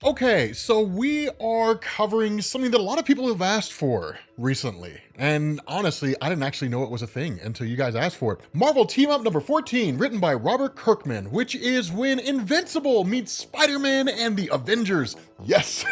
Okay, so we are covering something that a lot of people have asked for recently. And honestly, I didn't actually know it was a thing until you guys asked for it. Marvel Team Up number 14, written by Robert Kirkman, which is when Invincible meets Spider-Man and the Avengers. Yes.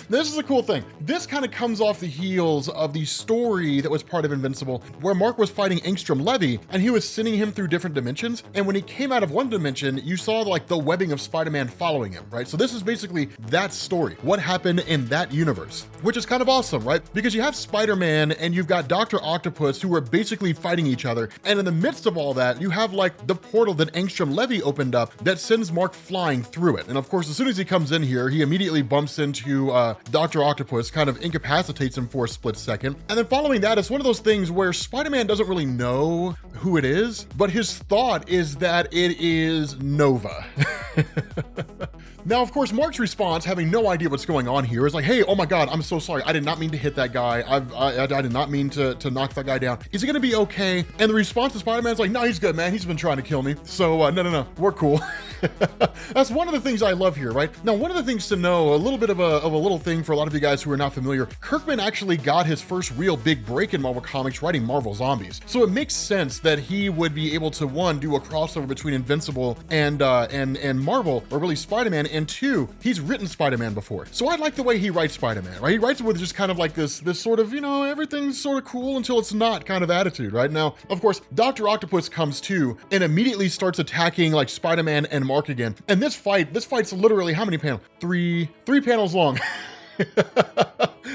This is a cool thing. This kind of comes off the heels of the story that was part of Invincible, where Mark was fighting Angstrom Levy, and he was sending him through different dimensions. And when he came out of one dimension, you saw like the webbing of Spider-Man following him, right? So this is basically that story, what happened in that universe, which is kind of awesome, right? Because you have Spider-Man and you've got Dr. Octopus who are basically fighting each other. And in the midst of all that, you have like the portal that Angstrom Levy opened up that sends Mark flying through it. And of course, as soon as he comes in here, he immediately bumps into Dr. Octopus, kind of incapacitates him for a split second. And then following that, it's one of those things where Spider-Man doesn't really know who it is, but his thought is that it is Nova. Now, of course, Mark's response, having no idea what's going on here, is like, hey, oh my God, I'm so sorry. I did not mean to hit that guy. I did not mean to knock that guy down. Is he gonna be okay? And the response to Spider-Man's like, no, he's good, man. He's been trying to kill me. So no, we're cool. That's one of the things I love here, right? Now, one of the things to know, a little bit of a little thing for a lot of you guys who are not familiar, Kirkman actually got his first real big break in Marvel Comics writing Marvel Zombies. So it makes sense that he would be able to, one, do a crossover between Invincible and Marvel, or really Spider-Man, and two, he's written Spider-Man before. So I like the way he writes Spider-Man, right? He writes it with just kind of like this sort of, everything's sort of cool until it's not kind of attitude, right? Now, of course, Dr. Octopus comes too and immediately starts attacking like Spider-Man and Mark again. And this fight's literally how many panels? Three panels long.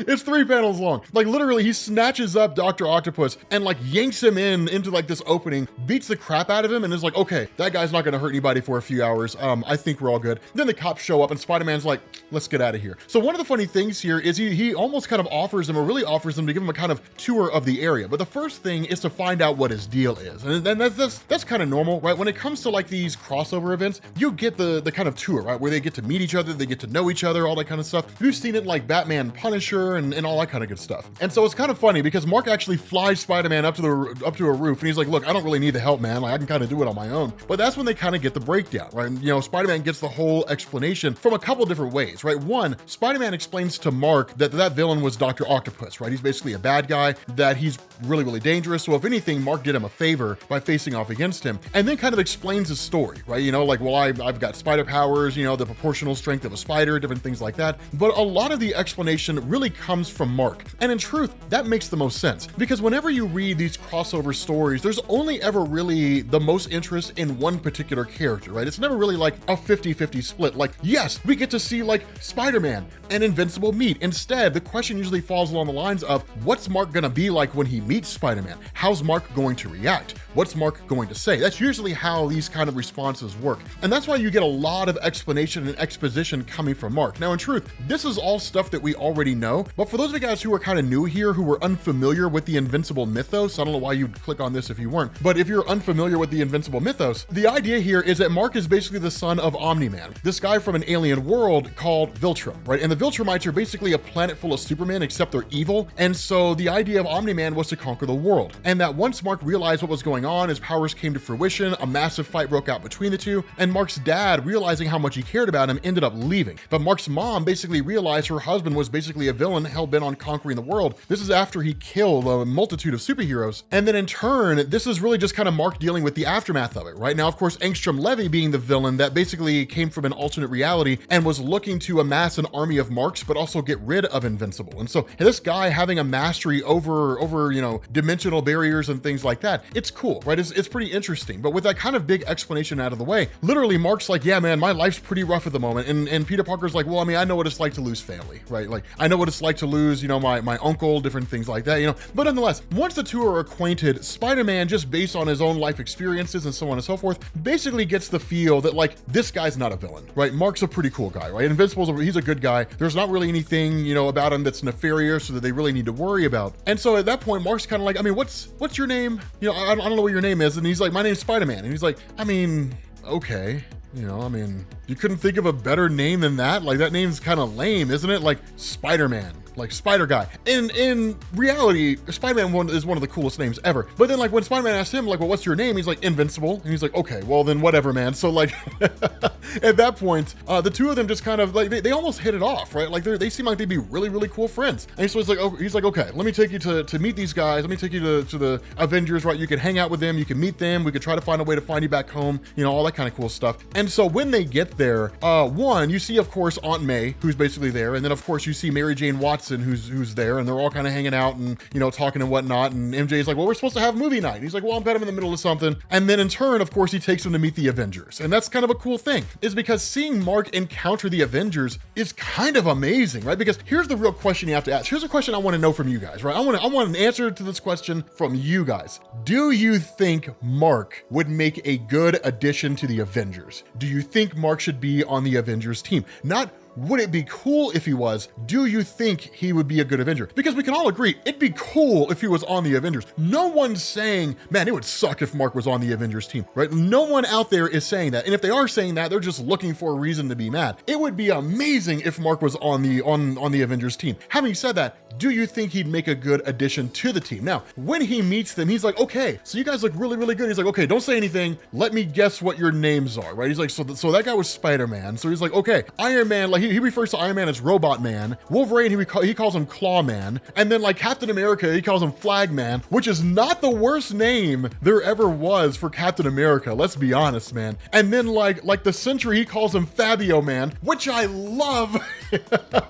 It's 3 panels long. Like literally he snatches up Dr. Octopus and like yanks him into like this opening, beats the crap out of him, and is like, okay, that guy's not gonna hurt anybody for a few hours. I think we're all good. Then the cops show up and Spider-Man's like, let's get out of here. So one of the funny things here is he almost kind of offers him to give him a kind of tour of the area. But the first thing is to find out what his deal is. And then that's kind of normal, right? When it comes to like these crossover events, you get the kind of tour, right? Where they get to meet each other, they get to know each other, all that kind of stuff. You've seen it like Batman Punisher and all that kind of good stuff. And so it's kind of funny because Mark actually flies Spider-Man up to a roof and he's like, look, I don't really need the help, man. Like I can kind of do it on my own. But that's when they kind of get the breakdown, right? And, Spider-Man gets the whole explanation from a couple different ways, right? One, Spider-Man explains to Mark that villain was Dr. Octopus, right? He's basically a bad guy, that he's really, really dangerous. So if anything, Mark did him a favor by facing off against him, and then kind of explains his story, right? Like, well, I've got spider powers, the proportional strength of a spider, different things like that. But a lot of the explanation really comes from Mark. And in truth, that makes the most sense because whenever you read these crossover stories, there's only ever really the most interest in one particular character, right? It's never really like a 50-50 split. Like, yes, we get to see like Spider-Man and Invincible meet. Instead, the question usually falls along the lines of what's Mark gonna be like when he meets Spider-Man? How's Mark going to react? What's Mark going to say? That's usually how these kind of responses work. And that's why you get a lot of explanation and exposition coming from Mark. Now, in truth, this is all stuff that we already know, but for those of you guys who are kind of new here, who were unfamiliar with the Invincible mythos, I don't know why you'd click on this if you weren't, but if you're unfamiliar with the Invincible mythos, the idea here is that Mark is basically the son of Omni-Man, this guy from an alien world called Viltrum, right? And the Viltrumites are basically a planet full of Supermen, except they're evil. And so the idea of Omni-Man was to conquer the world. And that once Mark realized what was going on, his powers came to fruition, a massive fight broke out between the two, and Mark's dad, realizing how much he cared about him, ended up leaving. But Mark's mom basically realized her husband was basically a villain hell-bent on conquering the world. This is after he killed a multitude of superheroes. And then in turn, this is really just kind of Mark dealing with the aftermath of it, right? Now, of course, Angstrom Levy being the villain that basically came from an alternate reality and was looking to amass an army of Marks, but also get rid of Invincible. And so this guy having a mastery over dimensional barriers and things like that, it's cool, right? It's pretty interesting. But with that kind of big explanation out of the way, literally Mark's like, yeah, man, my life's pretty rough at the moment. And Peter Parker's like, well, I mean, I know what it's like to lose family, right? Like, I know what it's like to lose, my uncle, different things like that, But nonetheless, once the two are acquainted, Spider-Man, just based on his own life experiences and so on and so forth, basically gets the feel that like, this guy's not a villain, right? Mark's a pretty cool guy, right? He's a good guy. There's not really anything, about him that's nefarious or that they really need to worry about. And so at that point, Mark's kind of like, I mean, what's your name? I don't know what your name is. And he's like, my name's Spider-Man. And he's like, I mean, okay. You couldn't think of a better name than that? Like, that name's kind of lame, isn't it? Like, Spider-Man. like Spider Guy. In reality, Spider-Man is one of the coolest names ever. But then like when Spider-Man asked him like, well, what's your name? He's like, Invincible. And he's like, okay, well then whatever, man. So like at that point, the two of them just kind of like, they almost hit it off, right? Like they seem like they'd be really, really cool friends. And so he's like, okay, let me take you to meet these guys. Let me take you to the Avengers, right? You can hang out with them. You can meet them. We could try to find a way to find you back home, you know, all that kind of cool stuff. And so when they get there, one, you see, of course, Aunt May, who's basically there. And then, of course, you see Mary Jane Watson, who's there. And they're all kind of hanging out and, you know, talking and whatnot. And MJ's like, well, we're supposed to have movie night. And he's like, well, I'm kind of in the middle of something. And then in turn, of course, he takes them to meet the Avengers. And that's kind of a cool thing, is because seeing Mark encounter the Avengers is kind of amazing, right? Because here's the real question you have to ask. Here's a question I want to know from you guys, right? I want an answer to this question from you guys. Do you think Mark would make a good addition to the Avengers? Do you think Mark should be on the Avengers team? Not would it be cool if he was? Do you think he would be a good Avenger? Because we can all agree, it'd be cool if he was on the Avengers. No one's saying, man, it would suck if Mark was on the Avengers team, right? No one out there is saying that. And if they are saying that, they're just looking for a reason to be mad. It would be amazing if Mark was on the Avengers team. Having said that, do you think he'd make a good addition to the team? Now, when he meets them, he's like, okay, so you guys look really, really good. He's like, okay, don't say anything. Let me guess what your names are, right? He's like, so that guy was Spider-Man. So he's like, okay, Iron Man, like he refers to Iron Man as Robot Man. Wolverine, he calls him Claw Man. And then like Captain America, he calls him Flag Man, which is not the worst name there ever was for Captain America. Let's be honest, man. And then like the Sentry, he calls him Fabio Man, which I love.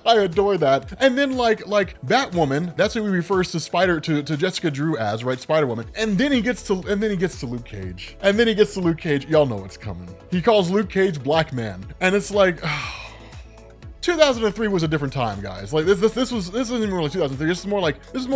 I adore that. And then like Batwoman, that's who he refers to Jessica Drew as, right? Spider-Woman. And then he gets to Luke Cage. And then he gets to Luke Cage. Y'all know what's coming. He calls Luke Cage Black Man. And it's like, 2003 was a different time, guys. Like this isn't even really 2003. This is more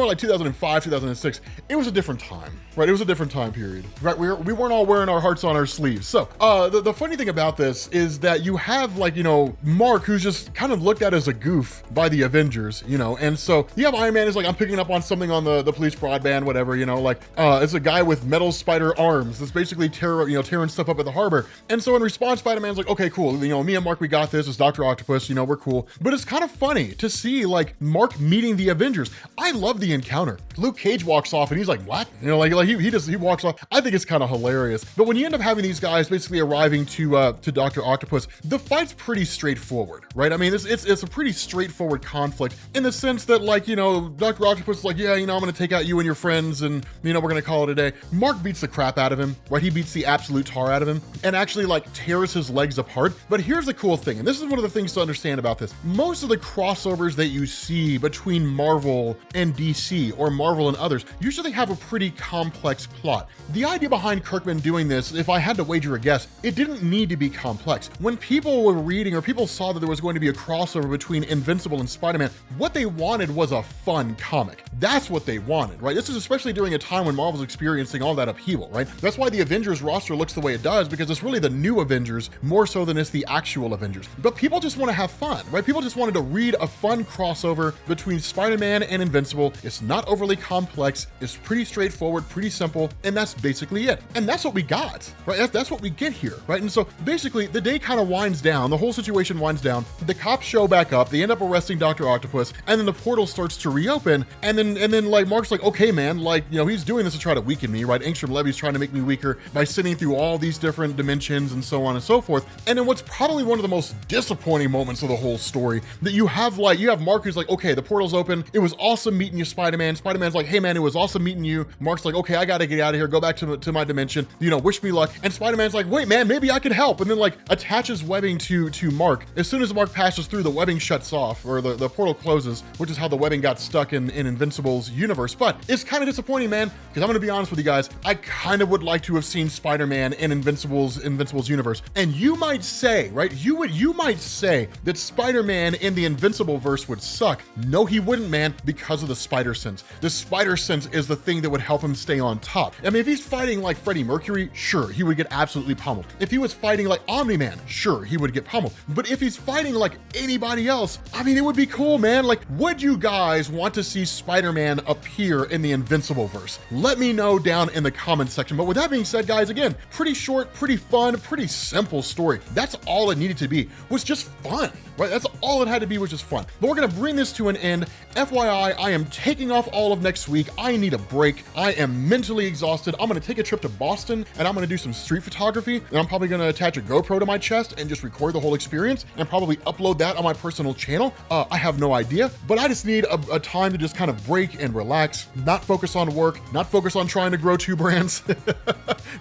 like 2005, 2006. It was a different time, right? It was a different time period, right? We weren't all wearing our hearts on our sleeves. So the funny thing about this is that you have like, you know, Mark, who's just kind of looked at as a goof by the Avengers, you know, and so you have Iron Man is like, I'm picking up on something on the police broadband, whatever, you know, like it's a guy with metal spider arms that's basically tearing stuff up at the harbor. And so in response, Spider-Man's like, okay, cool, you know, me and Mark, we got this. It's Dr. Octopus, you know, we're cool. But it's kind of funny to see like Mark meeting the Avengers. I love the encounter. Luke Cage walks off and he's like, what? You know, like he walks off. I think it's kind of hilarious. But when you end up having these guys basically arriving to Dr. Octopus, the fight's pretty straightforward, right? I mean, it's a pretty straightforward conflict in the sense that like, you know, Dr. Octopus is like, yeah, you know, I'm going to take out you and your friends and, you know, we're going to call it a day. Mark beats the crap out of him, right? He beats the absolute tar out of him and actually like tears his legs apart. But here's the cool thing, and this is one of the things to understand about this. Most of the crossovers that you see between Marvel and DC or Marvel and others usually have a pretty complex plot. The idea behind Kirkman doing this, if I had to wager a guess, it didn't need to be complex. When people were reading or people saw that there was going to be a crossover between Invincible and Spider-Man, what they wanted was a fun comic. That's what they wanted, right? This is especially during a time when Marvel's experiencing all that upheaval, right? That's why the Avengers roster looks the way it does, because it's really the new Avengers more so than it's the actual Avengers. But people just want to have fun, right? People just wanted to read a fun crossover between Spider-Man and Invincible. It's not overly complex. It's pretty straightforward, pretty simple, and that's basically it. And that's what we got, right? That's what we get here, right? And so basically the day kind of winds down, the whole situation winds down, the cops show back up, they end up arresting Dr. Octopus, and then the portal starts to reopen, and then like Mark's like, okay, man, like, you know, he's doing this to try to weaken me, right? Angstrom Levy's trying to make me weaker by sitting through all these different dimensions and so on and so forth. And then what's probably one of the most disappointing moments of the whole story, that you have Mark who's like, okay, the portal's open. It was awesome meeting you, Spider-Man. Spider-Man's like, hey man, it was awesome meeting you. Mark's like, okay, I gotta get out of here, go back to my dimension, you know, wish me luck. And Spider-Man's like, wait man, maybe I could help. And then like attaches webbing to Mark. As soon as Mark passes through, the webbing shuts off, or the portal closes, which is how the webbing got stuck in Invincible's universe. But it's kind of disappointing, man, because I'm gonna be honest with you guys, I kind of would like to have seen Spider-Man in Invincible's universe. And you might say, right, you might say that Spider-Man in the Invincible verse would suck. No, he wouldn't, man, because of the spider sense. The spider sense is the thing that would help him stay on top. I mean, if he's fighting like Freddie Mercury, sure, he would get absolutely pummeled. If he was fighting like Omni-Man, sure, he would get pummeled. But if he's fighting like anybody else, I mean, it would be cool, man. Like, would you guys want to see Spider-Man appear in the Invincible verse? Let me know down in the comments section. But with that being said, guys, again, pretty short, pretty fun, pretty simple story. That's all it needed to be, was just fun, right? right? That's all it had to be, was just fun. But we're gonna bring this to an end. FYI, I am taking off all of next week. I need a break. I am mentally exhausted. I'm gonna take a trip to Boston and I'm gonna do some street photography, and I'm probably gonna attach a GoPro to my chest and just record the whole experience and probably upload that on my personal channel. I have no idea, but I just need a time to just kind of break and relax, not focus on work, not focus on trying to grow 2 brands,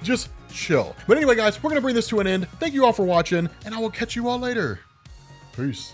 just chill. But anyway, guys, we're gonna bring this to an end. Thank you all for watching, and I will catch you all later. Peace.